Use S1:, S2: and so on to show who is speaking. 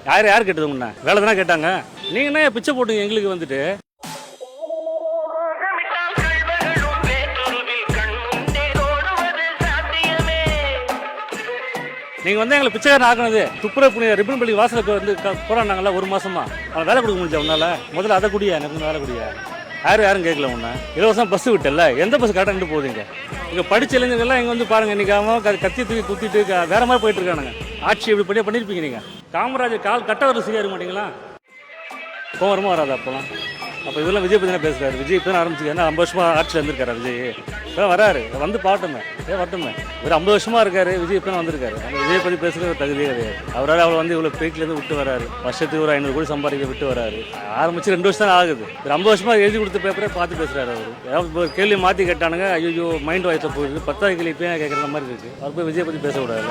S1: யார் கேட்டது முன்ன? வேலை தானே கேட்டாங்க. நீங்கள் என்ன பிச்சை போட்டுங்க எங்களுக்கு வந்துட்டு. நீங்கள் வந்து எங்களை பிச்சைக்காரன் ஆக்கினது துப்புரவு புனித ரிப்பன் பள்ளி வாசலுக்கு வந்து போராடினாங்களா ஒரு மாசமா. அவன் வேலை கொடுக்க முடிஞ்சா உன்னால? முதல்ல அதை கூடியா, எனக்கு வேலை கூடியா. யாரும் கேட்கல உன்ன. இலவசம் பஸ் விட்டல, எந்த பஸ் கரெக்டாக போகுதுங்க? இங்கே படிச்ச இளைஞர்கள்லாம் இங்கே வந்து பாருங்க, இன்னைக்கு அவன் கத்தி தூக்கி குத்திட்டு வேற மாதிரி போயிட்டு இருக்கானுங்க. ஆட்சி எப்படி பண்ணியிருப்பீங்க நீங்கள்? காமராஜர் கால் கட்ட வர சரியா இருக்க மாட்டீங்களா? கோவரமாக வராது அப்போலாம். அப்போ இதெல்லாம் விஜய் பற்றி தான் பேசுகிறாரு. விஜய் இப்போ தான் ஆரம்பிச்சுக்க, 50 வருஷமா ஆட்சியில் இருந்திருக்காரு விஜய். இப்போ வராரு, வந்து பாட்டுமே வரட்டுமே. ஒரு 50 வருஷமா இருக்காரு விஜய். இப்போ தான் வந்திருக்காரு. அந்த விஜய் பற்றி பேசுகிற ஒரு தகுதியே கிடையாது. அவரால் அவளை வந்து இவ்வளோ பீக்லேருந்து விட்டு வராரு. வருஷத்துக்கு ஒரு 500 கோடி சம்பாதிக்க விட்டு வராரு. ஆரம்பிச்சு 2 வருஷம் தான் ஆகுது. ஒரு 50 வருஷமா எழுதி கொடுத்த பேப்பரே பார்த்து பேசுகிறாரு அவர். ஏதாவது ஒரு கேள்வி மாற்றி கேட்டானுங்க, ஐயோ மைண்ட் வாய்ஸில் போயிடுது. 10வது கேள்வி இப்போ கேட்குற மாதிரி இருக்குது. அவர் போய் விஜய் பற்றி பேசக்கூடாது.